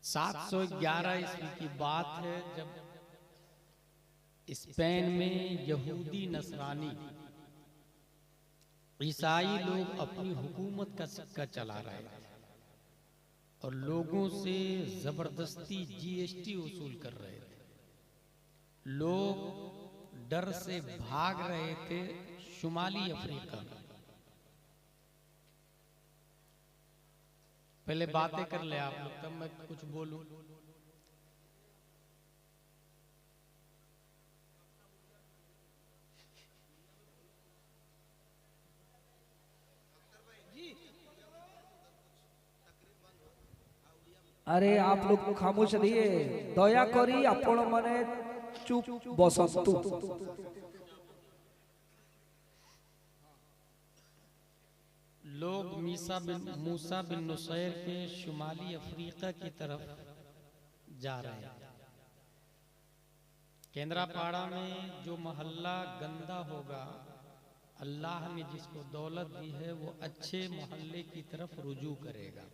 711 ईस्वी की बात है जब स्पेन में यहूदी नसरानी ईसाई लोग अपनी हुकूमत का सिक्का चला रहे थे और लोगों से जबरदस्ती जीएसटी वसूल कर रहे थे। लोग डर से भाग रहे थे शुमाली अफ्रीका में। पहले बातें कर ले आप लोग, तब मैं कुछ बोलूं। अरे आप लोग खामोश रहिए, दया करी आपण माने चुप बसतु। लोग मूसा बिन नुसैर के शुमाली अफ्रीका की तरफ जा रहे हैं। केंद्रापाड़ा में जो मोहल्ला गंदा होगा, अल्लाह ने जिसको दौलत दी है वो अच्छे मोहल्ले की तरफ रुजू करेगा।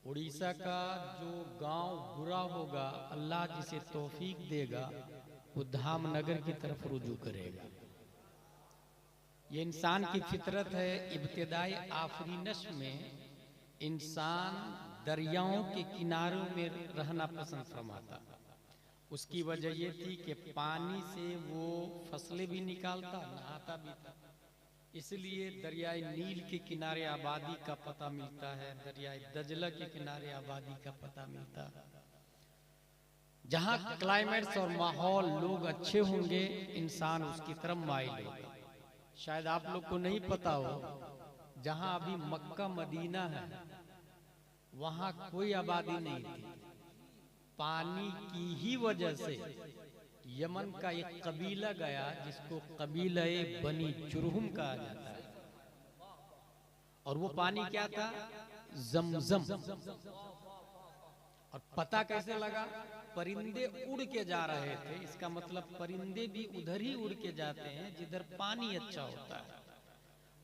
उड़ीसा का जो गांव बुरा होगा, अल्लाह जिसे तौफीक देगा वो धामनगर की तरफ रुजू करेगा। ये इंसान की फितरत है। इब्तिदाई आफरीनश में इंसान दरियाओं के किनारों में रहना पसंद फरमाता। उसकी वजह ये थी कि पानी से वो फसलें भी निकालता, नहाता भी था। इसलिए दरियाए नील के किनारे आबादी का पता मिलता है, दरियाए दजला के किनारे आबादी का पता मिलता है। जहाँ क्लाइमेट्स और माहौल लोग अच्छे होंगे, इंसान उसकी तरफ माइल होगा। शायद आप लोग को नहीं पता हो, जहाँ अभी मक्का मदीना है वहाँ कोई आबादी नहीं थी। पानी की ही वजह से यमन का एक कबीला गया जिसको कबीला बनी जुरहुम कहा जाता है, और वो पानी क्या था? जमजम। और पता कैसे लगा? परिंदे उड़ के जा रहे थे। इसका मतलब परिंदे भी उधर ही उड़ के जाते हैं जिधर पानी अच्छा होता है।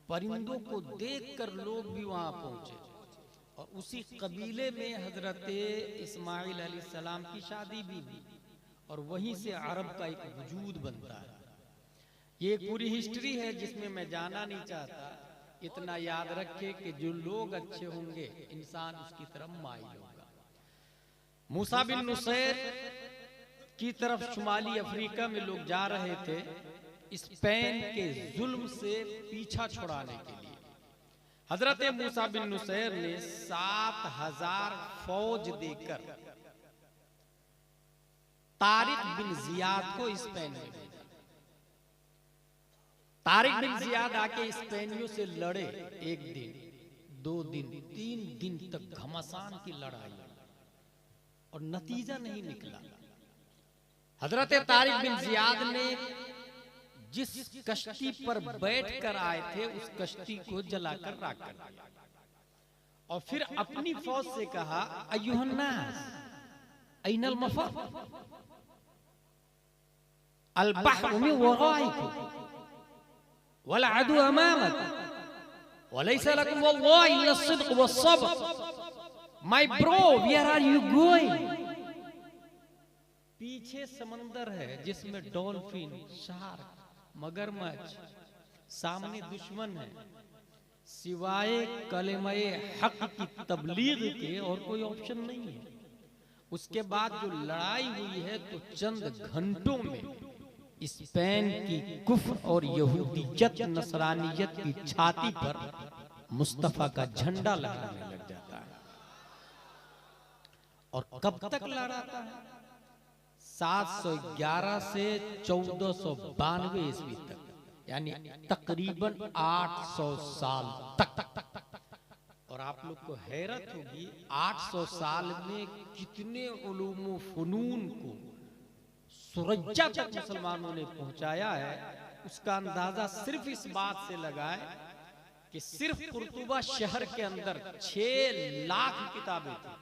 परिंदों को देखकर लोग भी वहां पहुंचे, और उसी कबीले में हजरत इस्माइल अलैहिस्सलाम की शादी भी हुई, और वहीं से अरब का एक वजूद बनता है। ये पूरी हिस्ट्री है जिसमें मैं जाना नहीं चाहता। इतना याद रखे कि जो लोग अच्छे होंगे, इंसान उसकी तरफ माइल होगा। मूसा बिन नुसैर की तरफ शुमाली अफ्रीका में लोग जा रहे थे स्पेन के जुल्म से पीछा छुड़ाने के लिए। हजरत मूसा बिन नुसैर ने 7000 फौज देकर तारिक बिन जियाद को स्पेन में भेजा। तारिक बिन जियाद आके स्पेनियों से लड़े। 1 दिन, 2 दिन, 3 दिन तक घमासान की लड़ाई, और नतीजा नहीं निकला। हजरत तारिक बिन जियाद ने जिस कश्ती पर बैठकर आए थे उस कश्ती को जलाकर राख कर दिया, और फिर अपनी फौज से कहा, अय्युहन्नास ऐनल मफर अल बहरु मिन वराइकुम वल अदु अमामकुम वलैसा लकुम वल्लाहि इल्ला सिद्क़ वस्सब्र। My bro, where are you going? पीछे समंदर है जिसमें डॉल्फिन, शार्क, मगरमच्छ, सामने दुश्मन है। सिवाय कलेमाए हक की तबलीग के और कोई ऑप्शन नहीं है। उसके बाद जो लड़ाई हुई है तो चंद घंटों में स्पेन की कुफ्र और यहूदियत नसरानियत की छाती पर मुस्तफा का झंडा लहराने लग जाता है। और कब तक लहराता है? 711 से 1492 ईस्वी तक, यानी तकरीबन 800 साल तक। और आप लोग को हैरत होगी, 800 साल में कितने उलूम फनून को सुरज्जा तक मुसलमानों ने पहुंचाया है। उसका अंदाजा सिर्फ इस बात से लगाए कि सिर्फ कुर्तुबा शहर के अंदर 6 लाख किताबें थी।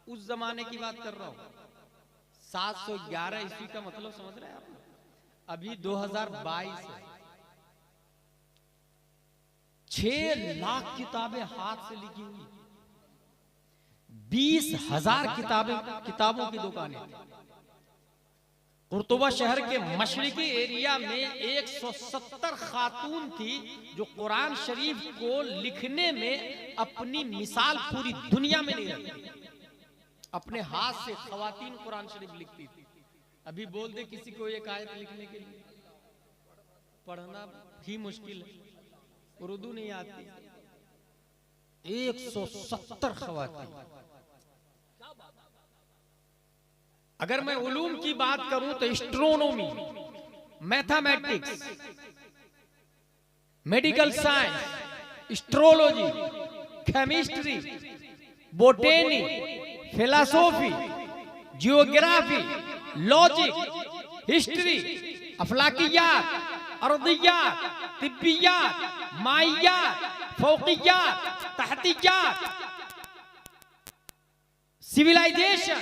उस जमाने की बात कर रहा हूं। 711 ईस्वी का मतलब समझ रहे हैं आप? अभी 2022 है। 6 लाख किताबें हाथ से लिखी हुई। 20,000 किताबों की दुकानें थी। कुर्तुबा शहर के मशरिकी एरिया में 170 खातून थी जो कुरान शरीफ को लिखने में अपनी मिसाल पूरी दुनिया में नहीं रखती। अपने हाथ से खवातीन कुरान शरीफ लिखती थी। अभी बोल दे किसी को एक आयत लिखने के लिए, पढ़ना ही मुश्किल है, उर्दू नहीं आती। 170 खवातीन। अगर मैं उलूम की बात करूं तो astronomy, mathematics, medical science, astrology, chemistry, botany, philosophy, geography, logic, history, अफलाकियात, अर्दियात, तिब्बियात, माइयात, फौकियात, तहतियात, सिविलाइजेशन,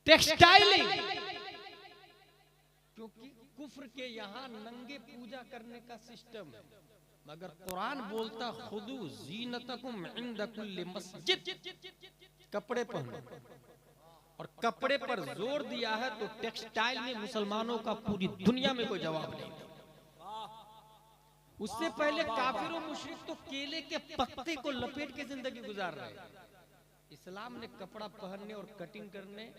टेक्सटाइलिंग, क्योंकि कुफ्र के यहां नंगे पूजा करने का सिस्टम है, मगर कुरान बोलता खुदू जीनतकुम इंद कुल्ली मस्जिद, कपड़े पहनो। और कपड़े पर जोर दिया है तो टेक्सटाइल में मुसलमानों का पूरी दुनिया में कोई जवाब नहीं। उससे पहले काफिर और मुशरिक तो केले के पत्ते को लपेट के जिंदगी गुजार रहे हैं। इस्लाम ने कपड़ा पहनने और कटिंग करने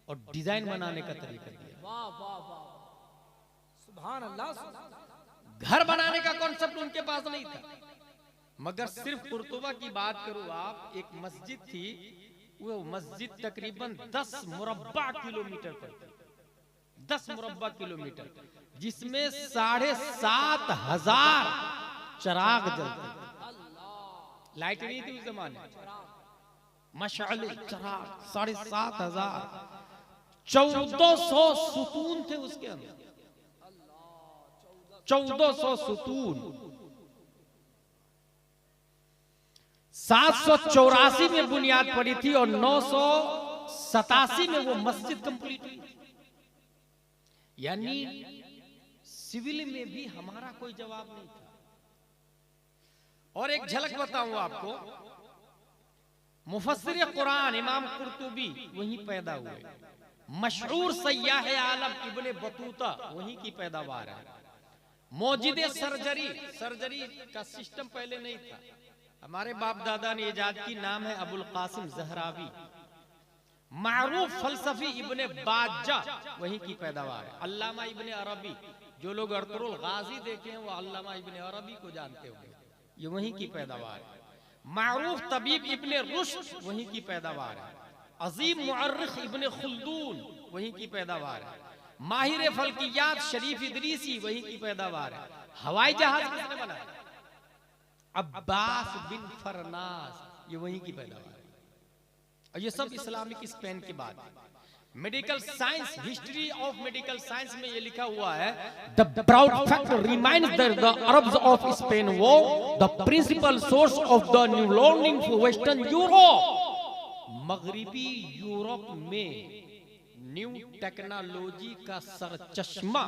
और डिजाइन बनाने का तरीका दिया। वाह वाह वाह, सुभान अल्लाह। घर बनाने का कॉन्सेप्ट उनके पास नहीं था, मगर सिर्फ कुर्तुबा की बात करूं आप, एक मस्जिद थी, वो मस्जिद तकरीबन 10 मुरब्बा किलोमीटर पर थी, 10 मुरब्बा किलोमीटर, जिसमें 7,500 चिराग जलते। लाइट नहीं थी उस जमाने, मशाले चिराग 7,500, 1400 सुतून थे उसके अंदर, 1400 सुतून। 784 में बुनियाद पड़ी थी और 987 में वो मस्जिद कंप्लीट हुई। यानी सिविल में भी हमारा कोई जवाब नहीं था। और एक झलक बताऊं आपको, मुफस्सिर कुरान इमाम कुर्तुबी वहीं पैदा हुए, मशहूर सय्याह आलम इब्ने बतूता वहीं की पैदावार है। मौजिदे सर्जरी का सिस्टम पहले नहीं था, हमारे बाप दादा ने इजाद की, नाम है अबुल कासिम ज़हरावी। मारूफ फलसफी इब्ने बाज्जा वहीं की पैदावार है। अल्लामा इब्ने अरबी, जो लोग अर्तुरुल गाजी देखे हैं वो अल्लामा इब्ने अरबी को जानते होंगे, ये वहीं की पैदावार है। मारूफ तबीब इब्ने रुश्द वहीं की पैदावार है। अजीम मुअर्रिख इब्ने खुल्दून वहीं की पैदावार है। माहिर फल्कियात शरीफ इदरीसी वहीं की पैदावार है। हवाई जहाज किसने बनाया? अब्बास बिन फरनास, ये वहीं की पैदावार है। और ये सब इस्लामिक स्पेन की बात है। Medical science, history of medical science में ये लिखा हुआ है, the proud fact reminds that the Arabs of Spain were the principal source of the new learning for western Europe. मगरिबी यूरोप में न्यू टेक्नोलॉजी का सरचश्मा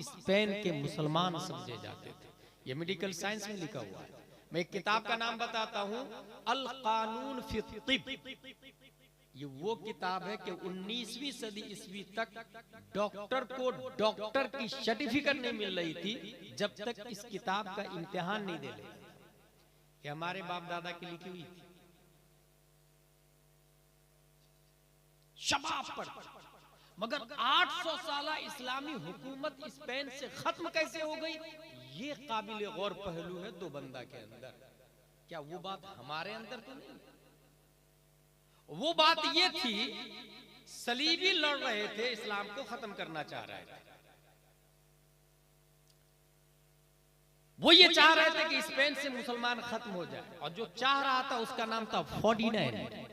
स्पेन के मुसलमान समझे जाते थे। ये मेडिकल साइंस में लिखा हुआ है। मैं एक किताब का नाम बताता हूं, अल कानून फी तिब। ये वो किताब है कि 19वीं सदी ईस्वी तक डॉक्टर को डॉक्टर की सर्टिफिकेट नहीं मिल रही थी जब तक इस किताब का इम्तिहान नहीं दे रहे। ये हमारे बाप दादा की लिखी हुई थी। शबाब पर, मगर 800 साल इस्लामी हुकूमत स्पेन से खत्म कैसे हो गई, ये काबिल गौर पहलू है दो बंदा के अंदर। क्या वो बात हमारे अंदर तो नहीं? वो बात ये थी, सलीबी लड़ रहे थे, इस्लाम को खत्म करना चाह रहे थे। वो ये चाह रहे थे कि स्पेन से मुसलमान खत्म हो जाए, और जो चाह रहा था उसका नाम था फर्डिनैंड।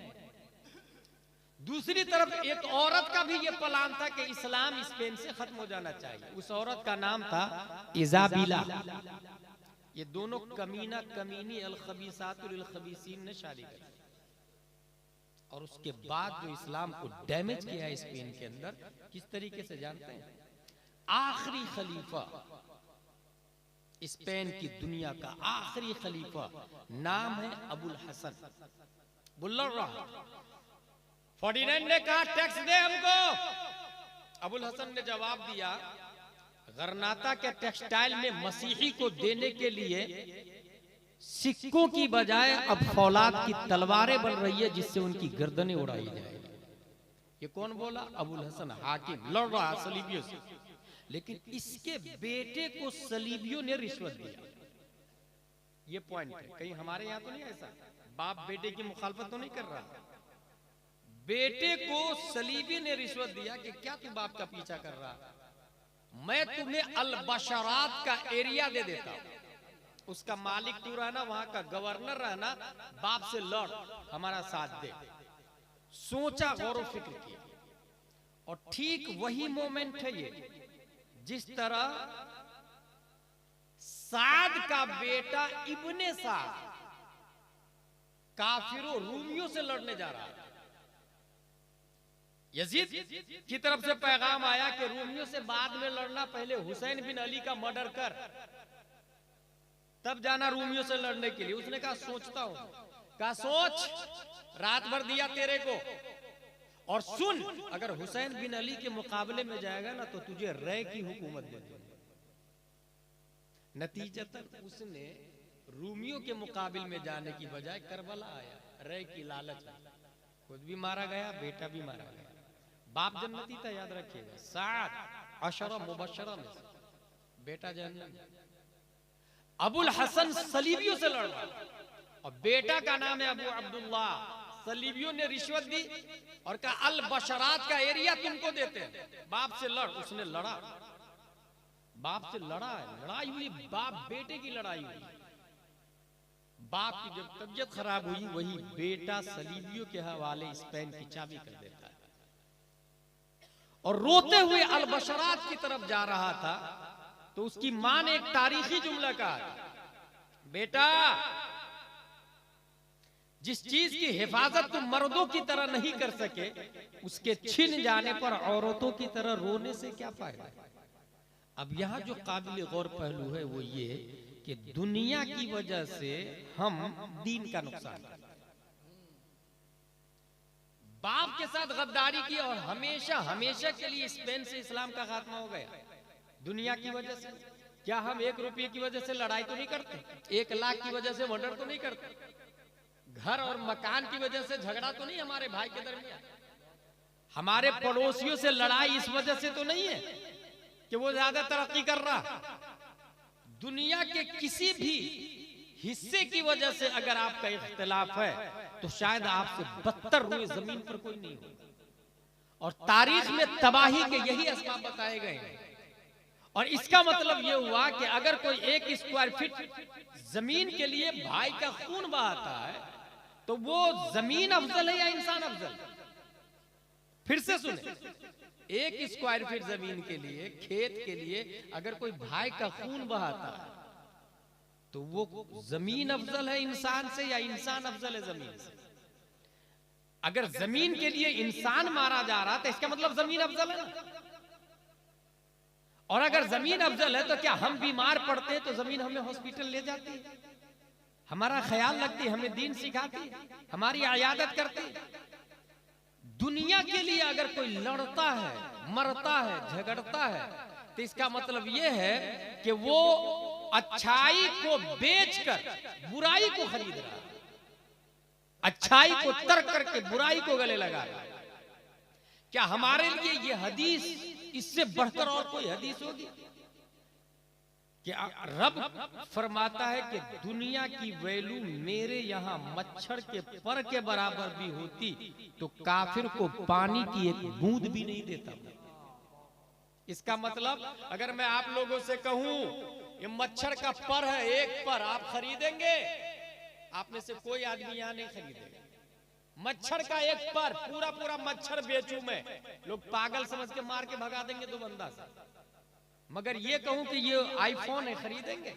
दूसरी तरफ एक औरत का भी ये प्लान था कि इस्लाम स्पेन से खत्म हो जाना चाहिए। उस औरत का नाम था इजाबिला। ये दोनों कमीना कमीनी अल खबीसातुल लिल खबीसीन ने शादी की। और उसके बाद जो इस्लाम को डैमेज किया है स्पेन के अंदर, किस तरीके से जानते हैं? आखिरी खलीफा, स्पेन की दुनिया का आखिरी खलीफा, नाम है अबुल हसन। वो लड़ रहा। 49 ने कहा टैक्स दे हमको। अबुल हसन ने जवाब दिया, गरनाता के टेक्सटाइल में मसीही को देने के लिए सिक्कों की बजाय अब फौलाद की तलवारें बन रही है जिससे उनकी गर्दनें उड़ाई जाएगी। ये कौन बोला? अबुल हसन हाकिम लड़ रहा सलीबियों से, लेकिन इसके बेटे को सलीबियों ने रिश्वत दिया। ये पॉइंट है। कहीं हमारे यहां तो नहीं ऐसा, बाप बेटे की मुखालफत तो नहीं कर रहा। बेटे को सलीबी ने रिश्वत दिया कि क्या तू बाप का पीछा कर रहा, मैं तुम्हें अल बशरात का एरिया दे देता हूं, उसका मालिक तू रहना, वहां का गवर्नर रहना, बाप से लड़, हमारा साथ दे। सोचा, गौर फिक्र किया, और ठीक वही मोमेंट है ये जिस तरह साद का बेटा इब्ने साद काफिरों रूमियों से लड़ने जा रहा है। यजीद की तरफ से पैगाम आया कि रूमियों से बाद में लड़ना, पहले हुसैन बिन अली का मर्डर कर, तब जाना रूमियों से लड़ने के लिए। उसने कहा सोचता हूं। कहा सोच, रात भर दिया तेरे को, और सुन, अगर हुसैन बिन अली के मुकाबले में जाएगा ना तो तुझे रय की हुकूमत दे दूंगा। नतीजतन उसने रूमियों के मुकाबले में जाने की बजाय करबला आया, रय की लालच में खुद भी मारा गया, बेटा भी मारा गया। बाप जन्नती था, याद रखिएगा, सात अशरा मुबशरा में से बेटा जन्नत। अबुल हसन सलीबियों से लड़ रहा, और बेटा का नाम है अबू अब्दुल्ला। सलीबियों ने रिश्वत दी और कहा अल बशरात का एरिया तुमको देते हैं, बाप से लड़। उसने लड़ा, बाप से लड़ा है, लड़ाई हुई, बाप बेटे की लड़ाई हुई। बाप की जब तबीयत खराब हुई, वही बेटा सलीबियों के हवाले स्पेन की चाबी कर देता है, और रोते हुए अल बशरात की तरफ जा रहा था तो उसकी मां ने एक तारीखी जुमला कहा, बेटा जिस चीज की हिफाजत तुम मर्दों की तरह नहीं कर सके, उसके छिन जाने पर औरतों की तरह रोने से क्या फायदा। अब यहां जो काबिल गौर पहलू है वो ये कि दुनिया की वजह से हम दीन का नुकसान करते हैं। बाप के साथ गद्दारी की और हमेशा हमेशा के लिए स्पेन से इस्लाम का खात्मा हो गया दुनिया की वजह से। क्या हम 1 रुपये की वजह से लड़ाई तो नहीं करते, 1 लाख की वजह से मर्डर तो नहीं करते, घर और मकान की वजह से झगड़ा तो नहीं हमारे भाई के दरमियान, हमारे पड़ोसियों से लड़ाई इस वजह से तो नहीं है कि वो ज्यादा तरक्की कर रहा। दुनिया के किसी भी हिस्से की वजह से अगर आपका इख्तिलाफ है तो शायद आपसे बदतर हुए जमीन पर कोई नहीं हो, और तारीख में तबाही के यही असबाब बताए गए हैं। और इसका मतलब यह हुआ कि अगर कोई 1 स्क्वायर फीट जमीन के लिए भाई का खून बहाता है तो वो जमीन अफजल है या इंसान अफजल? फिर से सुने, 1 स्क्वायर फीट जमीन के लिए, खेत के लिए अगर कोई भाई का खून बहाता है तो वो जमीन अफजल है इंसान से या इंसान अफजल है जमीन से? अगर जमीन के लिए इंसान मारा जा रहा तो इसका मतलब जमीन अफजल है ना। और अगर जमीन अफजल है तो क्या हम बीमार पड़ते हैं तो जमीन हमें हॉस्पिटल ले जाती है, हमारा ख्याल रखती है, हमें दीन सिखाती है, हमारी इयादत करती है। दुनिया के लिए अगर कोई लड़ता है, मरता है, झगड़ता है तो इसका मतलब यह है कि वो अच्छाई को बेचकर बुराई को खरीद रहा है, अच्छाई को तर्क करके बुराई को गले लगा रहा है। क्या हमारे लिए यह हदीस इससे बढ़कर और कोई हदीस होगी कि रब फरमाता है कि दुनिया की वैल्यू मेरे यहां मच्छर के पर के बराबर भी होती तो काफिर को पानी की एक बूंद भी नहीं देता। इसका मतलब अगर मैं आप लोगों से कहूं ये मच्छर का पर है, 1 पर आप खरीदेंगे? आप में से कोई आदमी यहां नहीं खरीदेगा। मच्छर का 1 पर, पूरा मच्छर बेचूं मैं, लोग पागल समझ के मार के भगा देंगे 2 बंदा से। मगर ये कहूं कि ये आईफोन है, खरीदेंगे?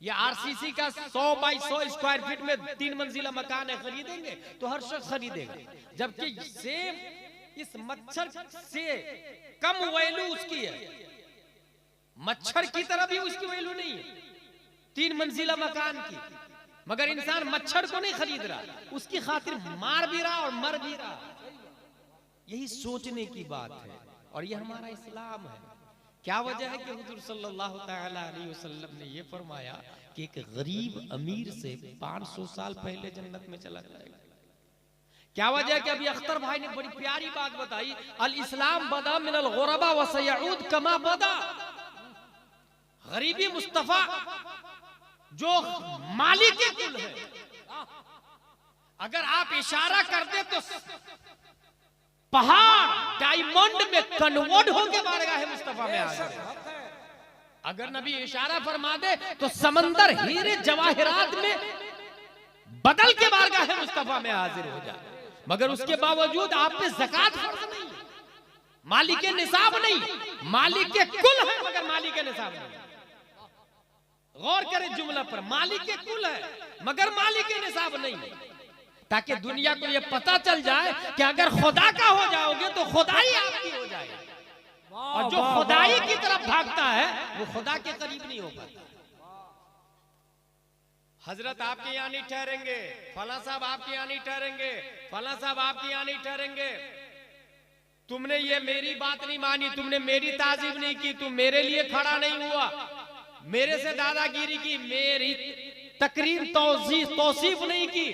ये आरसीसी का 100 बाई 100 स्क्वायर फीट में 3 मंजिला मकान है, खरीदेंगे? तो हर शख्स खरीदेगा। जबकि सेम इस मच्छर से कम वैल्यू उसकी है, मच्छर की तरह भी उसकी वैल्यू नहीं है 3 मंजिला मकान की। मगर इंसान मच्छर को नहीं खरीद रहा, उसकी खातिर मार भी रहा और मर भी रहा। यही सोचने की बात है और ये हमारा इस्लाम है। क्या वजह है कि हुजूर सल्लल्लाहु तआला अलैहि वसल्लम ने ये फरमाया कि एक गरीब अमीर से 500 साल पहले जन्नत में चला जाएगा। क्या वजह है कि अभी अख्तर भाई ने बड़ी प्यारी बात बताई, अल इस्लाम बदा मिनल गुरबा व सयऊद कमा बदा। गरीबी मुस्तफा जो मालिक के कुल है, अगर आप इशारा कर दे तो पहाड़ डायमंड में कन्वर्ट होके बारगाह मुस्तफा में आ जाए। अगर नबी इशारा फरमा दे तो समंदर हीरे जवाहरात में बदल के बारगाह मुस्तफा में हाजिर हो जाए। मगर उसके बावजूद आप पे ज़कात फर्ज नहीं, मालिक के निसाब नहीं, मालिक के कुल है मगर मालिक के निसाब नहीं। गौर करें जुमला पर, मालिक के कुल है मगर मालिक के निसाब नहीं, ताकि दुनिया को यह पता चल जाए कि अगर खुदा का हो जाओगे तो खुदाई आपकी हो जाएगी। और जो खुदाई की तरफ भागता है वो खुदा के करीब नहीं हो पाता। हजरत आपके यहाँ नहीं ठहरेंगे, फला साहब आपके यहाँ नहीं ठहरेंगे, फला साहब आपके यहाँ नहीं ठहरेंगे। तुमने ये मेरी बात नहीं मानी, तुमने मेरी ताजीब नहीं की, तुम मेरे लिए खड़ा नहीं हुआ, मेरे से दादागिरी की, मेरी तकरीर तौसीफ नहीं की।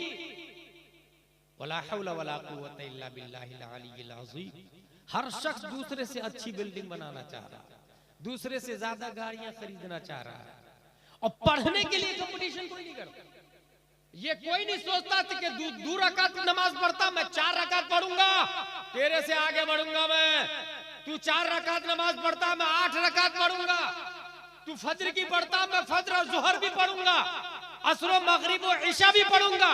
वला हौला वला कुव्वता इल्ला बिल्लाहिल अलिय्यिल अज़ीम। हर शख्स दूसरे से अच्छी बिल्डिंग बनाना चाह रहा है, दूसरे से ज्यादा गाड़ियां खरीदना चाह रहा है, और पढ़ने के लिए कंपटीशन कोई नहीं करता। ये कोई नहीं सोचता कि दो रकात नमाज पढ़ता, मैं 4 रकात पढ़ूंगा, तेरे से आगे बढ़ूंगा मैं। तू 4 रकात नमाज पढ़ता, मैं 8 रकात पढ़ूंगा। तू फज्र की पढ़ता, मैं फज्र और ज़ोहर भी पढ़ूंगा, असर मगरिब और इशा भी पढ़ूंगा।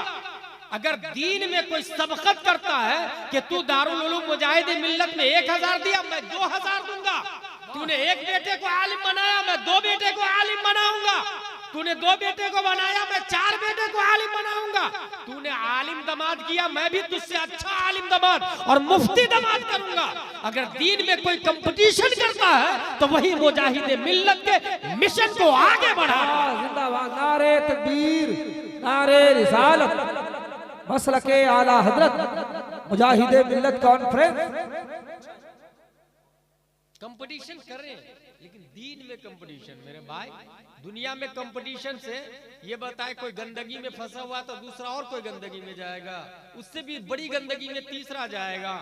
अगर दीन में कोई सबकत करता है कि तू दारुल उलूम मुजाहिदे मिल्लत में 1000 दिया, मैं 2000 दूंगा। तूने एक बेटे को आलिम बनाया, मैं 2 बेटे को आलिम बनाऊंगा। तूने 2 बेटे को बनाया, मैं 4 बेटे को आलिम बनाऊंगा। तूने आलिम दमाद किया, मैं भी तुझसे अच्छा आलिम दमाद और मुफ्ती दमाद करूंगा। अगर दीन में कोई कंपटीशन करता है तो वही मुजाहिदे मिल्लत के मिशन को आगे बढ़ाता है। जिंदाबाद, नारे तकबीर, नारे रिसालत, मसलके आला हजरत मुजाहिदे मिल्लत कॉन्फ्रेंस। कंपटीशन कर रहे हैं लेकिन दीन में कंपटीशन। मेरे भाई, दुनिया में कंपटीशन से ये बताए कोई गंदगी में फंसा हुआ तो दूसरा और कोई गंदगी में जाएगा, उससे भी बड़ी गंदगी में तीसरा जाएगा।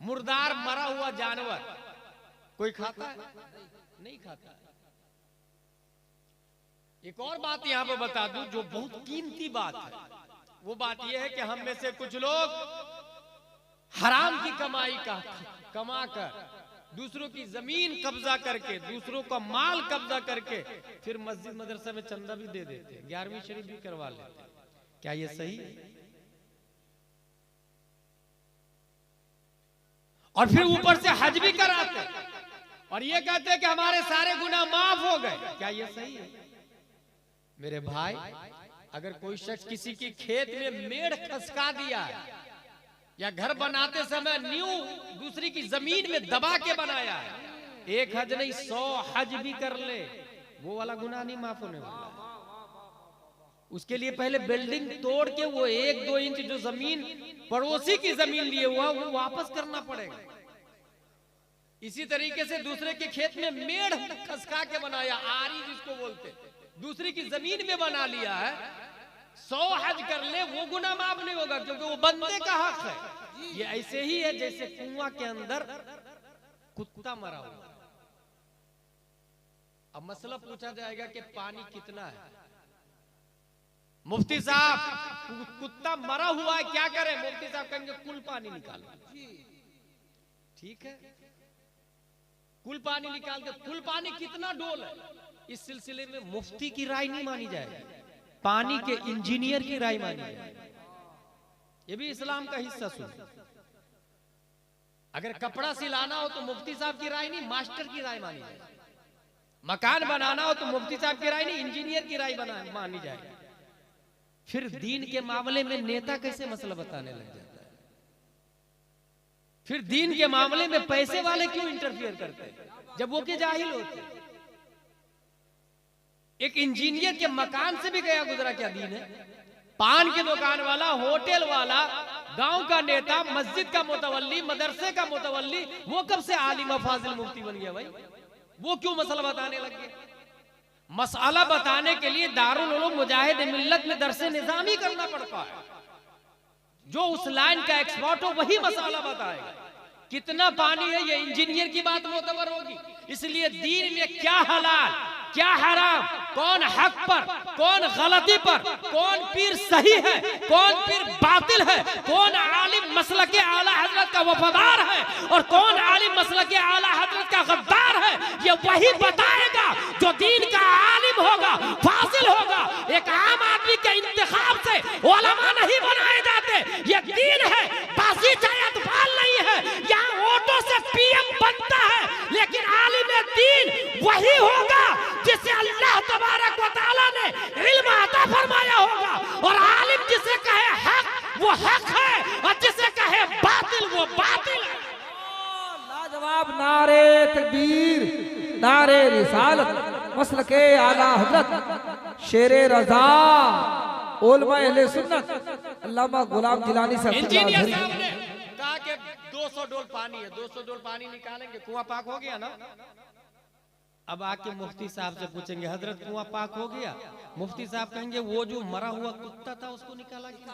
मुर्दार मरा हुआ जानवर कोई खाता है? नहीं खाता। एक और बात यहां पे बता दूं जो बहुत कीमती बात है, वो बात यह है कि हम में से कुछ लोग हराम की कमाई का कमा कर, दूसरों की जमीन कब्जा करके, दूसरों का माल कब्जा करके फिर मस्जिद मदरसा में चंदा भी दे देते हैं, 11वीं शरीफ भी करवा लेते हैं। क्या ये सही है? और फिर ऊपर से हज भी कराते और ये कहते हैं कि हमारे सारे गुनाह माफ हो गए। क्या ये सही है? मेरे भाई, अगर कोई शख्स किसी की खेत में मेड़ खसका दिया है या घर बनाते समय न्यू दूसरी की जमीन में दबा के बनाया है, 1 हज नहीं 100 हज भी कर ले, वो वाला गुनाह नहीं माफ होने वाला। उसके लिए पहले बिल्डिंग तोड़ के वो 1-2 इंच जो जमीन पड़ोसी की जमीन लिए हुआ वो वापस करना पड़ेगा। इसी तरीके से दूसरे के खेत में मेड़ खसका के बनाया, आरी जिसको बोलते, दूसरी की जमीन में बना लिया है, 100 हज कर ले, वो गुनाह माफ नहीं होगा क्योंकि वो बंदे का हक है। ये ऐसे ही है जैसे कुआं के अंदर कुत्ता मरा हुआ। अब मसला पूछा जाएगा कि पानी कितना है। मुफ्ती साहब, कुत्ता मरा हुआ है, क्या करें? मुफ्ती साहब कहेंगे कुल पानी निकालो। ठीक है, कुल पानी निकाल के, कुल पानी कितना डोल है, इस सिलसिले में मुफ्ती की राय नहीं मानी जाए, पानी के इंजीनियर की राय मानी जाए। ये भी इस्लाम का हिस्सा सुन। अगर कपड़ा सिलाना हो तो मुफ्ती साहब की राय नहीं, मास्टर की राय मानी जाए। मकान बनाना हो तो मुफ्ती साहब की राय नहीं, इंजीनियर की राय मानी जाए। फिर दीन के मामले में नेता कैसे मसला बताने लग जाता है? फिर दीन के मामले में पैसे वाले क्यों इंटरफियर करते हैं जब वो के जाहिल होते हैं? एक इंजीनियर के मकान से भी गया गुजरा क्या दीन है? पान की दुकान वाला, होटल वाला, गांव का नेता, मस्जिद का मुतवल्ली, मदरसे का मुतवल्ली, वो कब से आलिम फाजिल मुफ्ती बन गया भाई? वो क्यों मसला बताने लग गया? मसला बताने के लिए दारुल उलूम मुजाहिद मिल्लत में दरसे निजामी करना पड़ता है। जो उस लाइन का एक्सपर्ट हो वही मसला बताएगा। कितना पानी है ये इंजीनियर की बात मोतबर होगी। इसलिए दीन में क्या हलाल क्या हराम, कौन हक पर कौन गलती पर, कौन पीर सही है कौन पीर बातिल है, कौन आलिम मसलक आला हजरत का वफादार है और कौन आलिम मसलक आला हजरत का गद्दार है, ये वही बताएगा जो दीन का आलिम होगा, फासिल होगा। एक आम आदमी के इंतखाब से उलमा नहीं बनाए जाते। ये दीन है, बासी चाहे अतफाल नहीं है। यहाँ वोटों से पीएम बनता है, लेकिन आलिम दीन वही होगा जिसे अल्लाह तबारक व तआला ने इल्म अता फरमाया होगा। और आलिम जिसे कहे हक वो हक है और जिसे कहे बातिल वो बातिल है। लाजवाब नारे तकबीर, नारे रिसालत, मसलके आला हजरत शेरे रज़ा उलमा अहले सुन्नत अल्लामा गुलाम जिलानी साहब। इंजीनियर साहब ने कहा कि 200 डोल पानी है, 200 डोल पानी निकालेंगे, कुआं पाक हो गया ना। अब आके मुफ्ती साहब से पूछेंगे हजरत कुआं पाक हो गया? मुफ्ती साहब कहेंगे वो जो मरा हुआ कुत्ता था उसको निकाला गया।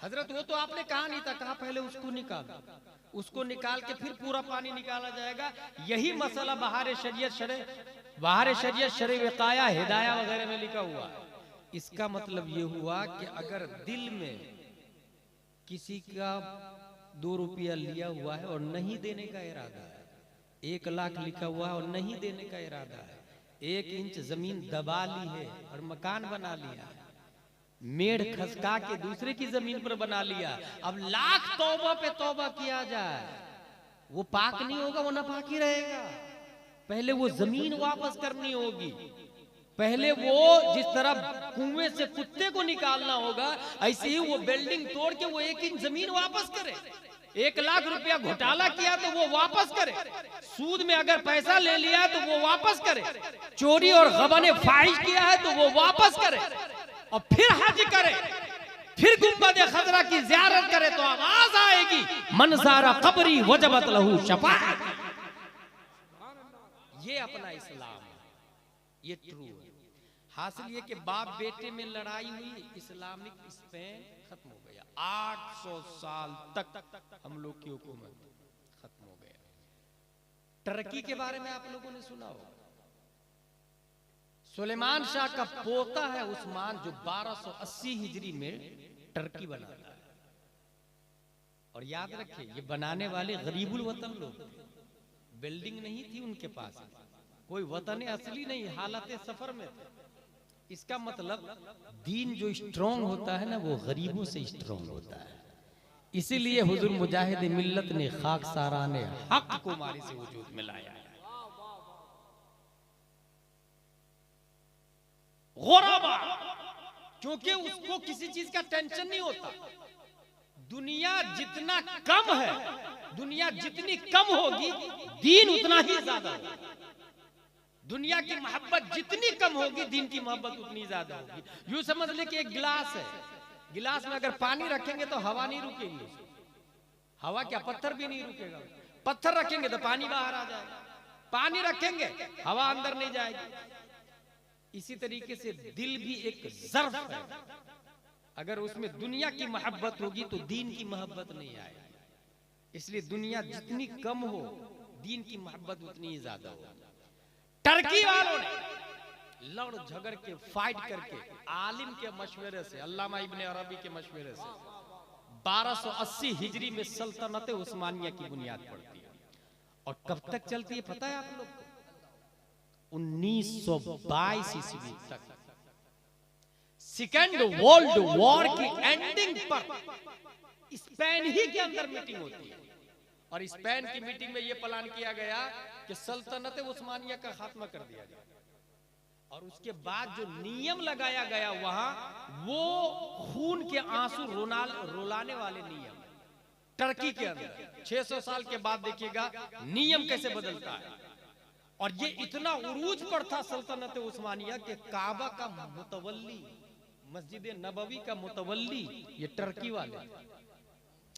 हजरत वो तो आपने कहा नहीं था, कहा पहले उसको निकाल, उसको निकाल के फिर पूरा पानी निकाला जाएगा। यही मसला बहार शरीयत शरे विकाया हिदाया वगैरह में लिखा हुआ है। इसका मतलब ये हुआ कि अगर दिल में किसी का 2 रुपया लिया हुआ है और नहीं देने का इरादा है, 1 लाख लिखा हुआ है और नहीं देने का इरादा है, 1 इंच जमीन दबा ली है और मकान बना लिया है, मेढ़ खसका के दूसरे की जमीन पर बना लिया, अब लाख तौबा पे तौबा किया जाए, वो पाक नहीं होगा, वो नापाक ही रहेगा। पहले वो जमीन वापस करनी होगी। पहले वो जिस तरह कुएं से कुत्ते को निकालना होगा, ऐसे ही वो बिल्डिंग तोड़ के वो 1 इंच जमीन वापस करे। 1 लाख रुपया घोटाला किया तो वो वापस करे, सूद में अगर पैसा ले लिया तो वो वापस करे, चोरी और गबन फाहिश किया है तो वो वापस करे और फिर हज करे, फिर गुंबद खजरा की ज़ियारत करे तो आवाज आएगी मनज़ारा कब्री वजबत लहू शफाअत। ये अपना इस्लाम, ये ट्रू है। हासिल ये कि बाप बेटे में लड़ाई हुई, इस्लामिक स्पेन खत्म हो गया। 800 साल तक हम लोग की हुकूमत खत्म हो गया। टर्की के बारे में आप लोगों ने सुना होगा, सुलेमान शाह का पोता है उस्मान, जो 1280 हिजरी में टर्की बनाता है। और याद रखिए ये बनाने वाले गरीबुल वतन लोग थे, बिल्डिंग नहीं थी उनके पास, कोई वतन असली नहीं, हालत सफर में थे। इसका मतलब दीन जो स्ट्रॉन्ग होता है ना वो गरीबों से स्ट्रॉन्ग होता है। इसीलिए हुजूर मुजाहिद मिल्लत ने खाकसारा ने हक को मारी से वजूद में लाया है। गुरबा, क्योंकि उसको किसी चीज का टेंशन नहीं होता। दुनिया जितना कम है, दुनिया जितनी कम होगी दीन उतना ही ज्यादा होगा। दुनिया की मोहब्बत जितनी कम होगी दीन की मोहब्बत उतनी ज्यादा होगी। यूं समझ ले कि एक गिलास है, गिलास में अगर पानी रखेंगे तो हवा नहीं रुकेगी, हवा क्या पत्थर भी नहीं रुकेगा। पत्थर रखेंगे तो पानी बाहर आ जाएगा, पानी रखेंगे हवा अंदर नहीं जाएगी। इसी तरीके से दिल भी एक ज़र्फ है, अगर उसमें दुनिया की मोहब्बत होगी तो दीन की मोहब्बत नहीं आएगी। इसलिए दुनिया जितनी कम हो दीन की मोहब्बत उतनी ही ज्यादा हो। टर्की वालों ने लड़ झगड़ के फाइट करके आलिम के मशवरे से, अल्लामा इब्ने अरबी के मशवरे से 1280 हिजरी में सल्तनत उस्मानिया की बुनियाद पड़ती है। और कब तक चलती है पता है आप लोग को? 1922 ईस्वी तक। सेकेंड वर्ल्ड वॉर की एंडिंग पर स्पेन ही के अंदर मीटिंग होती है और स्पेन की मीटिंग में यह प्लान किया गया कि सल्तनत उस्मानिया का खात्मा कर दिया जाए। और उसके बाद जो नियम लगाया गया वहां, वो खून के आंसू रुलाने वाले नियम टर्की के अंदर 600 साल के बाद देखिएगा नियम कैसे बदलता है। और ये इतना उरूज पर था सल्तनत उस्मानिया के काबा का मुतवल्ली, मस्जिद नबवी का मुतवल्ली ये टर्की वाले।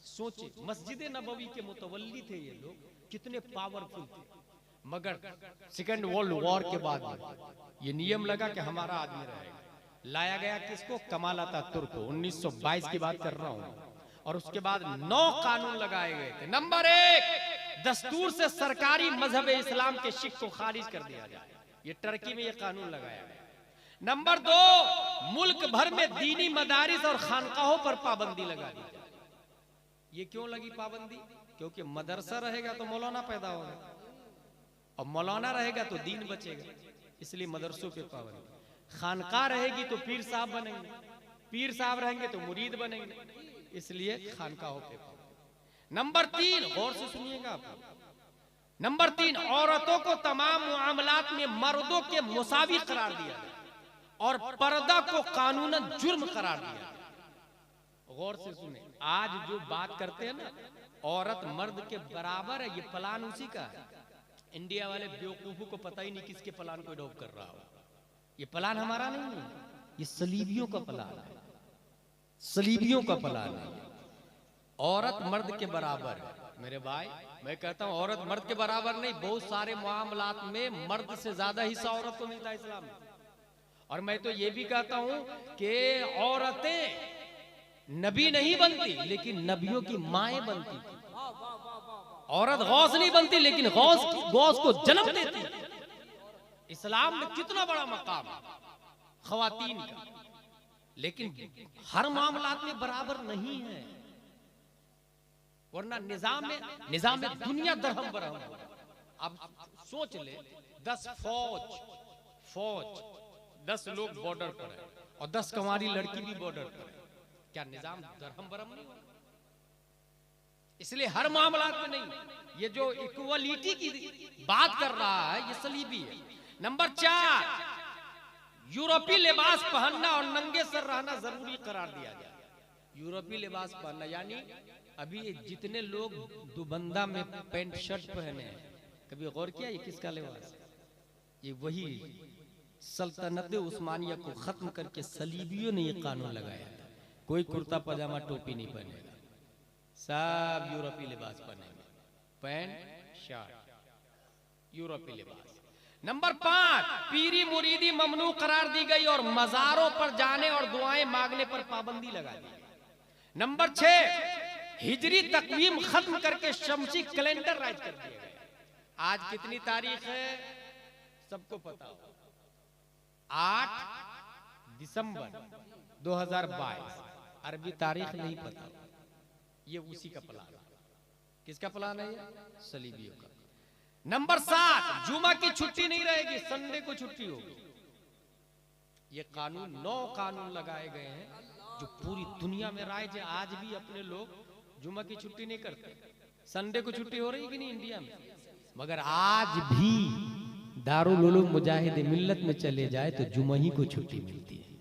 सोचे मस्जिद नबवी के मुतवल्ली थे ये लोग, कितने पावरफुल थे। मगर सेकेंड वर्ल्ड वॉर के बाद ये नियम लगा कि हमारा आदमी रहेगा। लाया गया किसको? कमाल अतातुर्क को। 1922 की बात कर रहा हूं। और उसके बाद 9 कानून लगाए गए थे। नंबर 1, दस्तूर से सरकारी मजहब इस्लाम के शिक को खारिज कर दिया जाए। ये टर्की में ये कानून लगाया गया। नंबर 2, मुल्क भर में दीनी मदारिस और खानकाहों पर पाबंदी लगा दी जाए। ये क्यों लगी पाबंदी? क्योंकि मदरसा रहेगा तो मौलाना पैदा होगा, और मौलाना रहेगा तो दीन बचेगा, इसलिए मदरसों पे पाबंदी। खानका रहेगी तो पीर साहब बनेंगे, पीर साहब रहेंगे तो मुरीद बनेंगे, इसलिए खानकाहों पे पाबंदी। नंबर 3, गौर से सुनिएगा आप। नंबर 3, औरतों को तमाम मामलात में मर्दों के मुसावी करार दिया और पर्दा को कानूनन जुर्म करार दिया। गौर से सुने, आज जो बात करते हैं ना, औरत मर्द के बराबर है, ये प्लान उसी का है। इंडिया वाले बेवकूफों को पता ही नहीं किसके प्लान को डॉप कर रहा हो। ये प्लान हमारा नहीं है, ये सलीबियों का प्लान है, सलीबियों का प्लान है। औरत मर्द के बराबर है। मेरे भाई, मैं कहता हूं औरत मर्द के बराबर नहीं, बहुत सारे मामलात में मर्द से ज्यादा हिस्सा औरत को मिलता है इस्लाम में। और मैं तो ये भी कहता हूं कि औरतें नबी नहीं बनती, लेकिन नबियों की माएं बनती थी। औरत गौस नहीं बनती, लेकिन गौस को जन्म देती। इस्लाम में कितना बड़ा मकाम है ख्वातीन का, लेकिन हर मामलात में बराबर नहीं है। वरना निजाम में दुनिया दरहम बरहम। अब सोच ले, 10 फौज 10 लोग बॉर्डर पर है और 10 कंवारी लड़की भी बॉर्डर पर है, क्या निजाम दरहम बरहम नहीं होगा? इसलिए हर मामलात में नहीं। ये जो इक्वलिटी की बात कर रहा है ये सलीबी है। नंबर 4, यूरोपीय लिबास पहनना और नंगे सर रहना जरूरी करार दिया गया। यूरोपीय लिबास पहनना यानी अभी जितने लोग दुबंदा में पैंट शर्ट पहने हैं, कभी गौर किया ये किसका लिबास है? ये वही सल्तनत उस्मानिया को खत्म करके सलीबियों ने ये कानून लगाया था। कोई कुर्ता पजामा टोपी नहीं पहनेगा, सब यूरोपीय लिबास पहनेंगे, पैंट शर्ट, यूरोपीय लिबास। नंबर 5, पीरी मुरीदी ममनू करार दी गई और मजारों पर जाने और दुआएं मांगने पर पाबंदी लगा दी। नंबर 6, हिजरी तकवीम खत्म करके शमसी कैलेंडर राइज कर दिया गया। आज कितनी तारीख है सबको पता हो, 8 दिसंबर 2022। अरबी तारीख नहीं पता, ये उसी का प्लान है। किसका प्लान है? ये सलीबियों का। नंबर 7, जुमा की छुट्टी नहीं रहेगी, संडे को छुट्टी होगी। ये कानून 9 कानून लगाए गए हैं जो पूरी दुनिया में राइज है। आज भी अपने लोग जुमा की छुट्टी नहीं करते। संडे को छुट्टी हो रही कि नहीं इंडिया में? मगर आज भी दारुल उलूम मुजाहिद मिल्लत में चले जाए तो जुमा ही को छुट्टी मिलती है।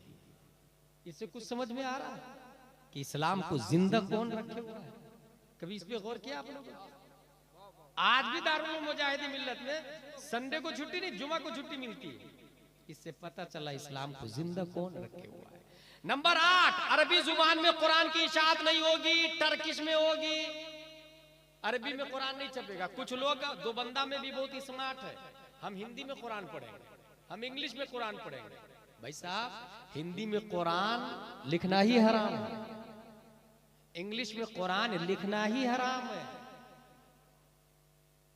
इससे कुछ समझ में आ रहा है कि इस्लाम को जिंदा कौन रखे हुआ है? कभी इस पे गौर किया आप लोगों ने? आज भी दारुल उलूम मुजाहिद मिल्लत में संडे को छुट्टी नहीं, जुमा को छुट्टी मिलती है। इससे पता चला इस्लाम को जिंदा कौन रखे हुआ है। नंबर 8, अरबी जुबान में कुरान की इशाअत नहीं होगी, टर्किश में होगी। अरबी में कुरान नहीं छपेगा। कुछ लोग दुबंदा में भी बहुत स्मार्ट है, हम हिंदी में कुरान पढ़ेंगे, हम इंग्लिश में कुरान पढ़ेंगे। भाई साहब, हिंदी में कुरान लिखना ही हराम है, इंग्लिश में कुरान लिखना ही हराम है,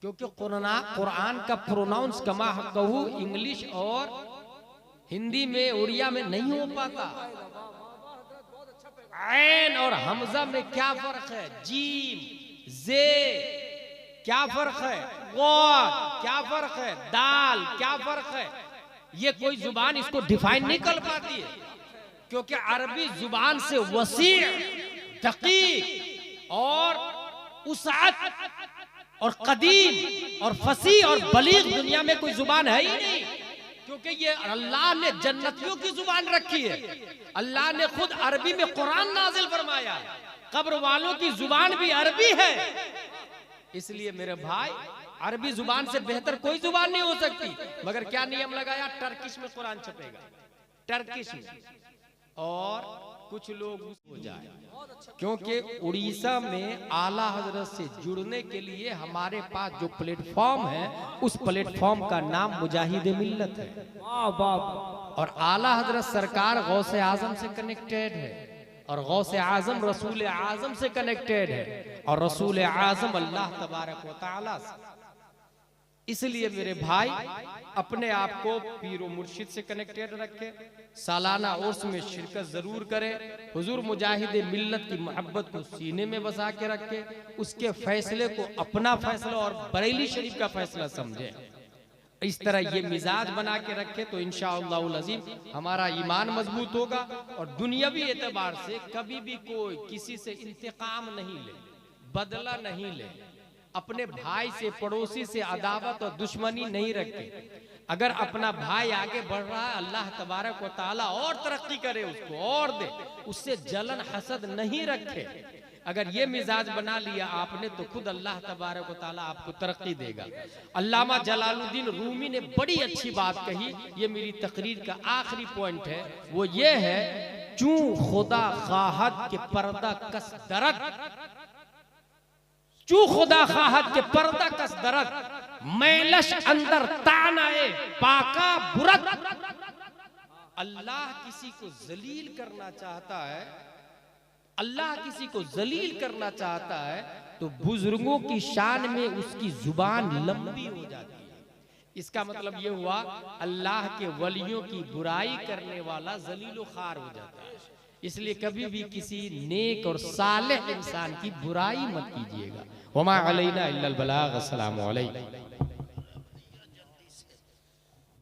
क्योंकि कुरान का प्रोनाउंस कमा कहू इंग्लिश और हिंदी में उड़िया में नहीं हो पाता। ऐन और हमजा में क्या फर्क है? जीम जे क्या फर्क है? गौर क्या फर्क है? दाल क्या फर्क है? ये कोई जुबान इसको डिफाइन नहीं कर पाती है, क्योंकि अरबी जुबान से वसी, दकीक और उसात और कदीम और फसी और बलीग दुनिया में कोई जुबान है ही नहीं, क्योंकि ये अल्लाह ने जन्नतियों की जुबान रखी है। अल्लाह ने खुद अरबी में कुरान नाजिल फरमाया, कब्र वालों की जुबान भी अरबी है। इसलिए मेरे भाई, अरबी जुबान से बेहतर कोई जुबान नहीं हो सकती। मगर क्या नियम लगाया, टर्किश में कुरान छपेगा, टर्किश में, और कुछ लोग हो जाए, क्योंकि उड़ीसा में आला हजरत से जुड़ने के लिए हमारे पास जो प्लेटफॉर्म है उस प्लेटफॉर्म का नाम मुजाहिद मिल्लत है। और आला हजरत सरकार गौसे आजम से कनेक्टेड है, और गौसे आजम रसूल आजम से कनेक्टेड है, और रसूल आजम अल्लाह तबारक व तआला से। इसलिए मेरे भाई अपने आप को पीरो मुर्शिद से कनेक्टेड रखे, सालाना उर्स में शिरकत जरूर करें, हुजूर मुजाहिद मिल्लत की मोहब्बत को सीने में बसा के रखे, उसके फैसले को अपना फैसला और बरेली शरीफ का फैसला समझे। इस तरह ये मिजाज बना के रखे तो इंशाअल्लाह अज़ीम हमारा ईमान मजबूत होगा, और दुनियावी एतबार से कभी भी कोई किसी से इंतकाम नहीं ले, बदला नहीं ले, अपने भाई से पड़ोसी से अदावत और दुश्मनी नहीं रखे। अगर अपना भाई आगे बढ़ रहा है, अल्लाह तबारक व तआला और तरक्की करे, उसको और दे, उससे जलन हसद नहीं रखे। अगर ये मिजाज बना लिया आपने तो खुद अल्लाह तबारक व तआला आपको तरक्की देगा। अल्लामा जलालुद्दीन रूमी ने बड़ी अच्छी बात कही, ये मेरी तकरीर का आखिरी पॉइंट है, वो ये है, चूं खुदा खाहत के पर्दा कस दरद, चू खुदा खाहत के पर्दा कस दरद, मैलश अंदर तानाए पाका बुरत। अल्लाह किसी को जलील करना चाहता है, अल्लाह किसी को जलील करना चाहता है तो बुजुर्गों की शान में उसकी जुबान लंबी हो जाती है। इसका मतलब ये हुआ अल्लाह के वलियों की बुराई करने वाला जलील खार हो जाता है। इसलिए कभी भी किसी नेक और सालेह इंसान की बुराई मत कीजिएगा। वमा अलैना इल्लल बलाग। अस्सलामु अलैकुम।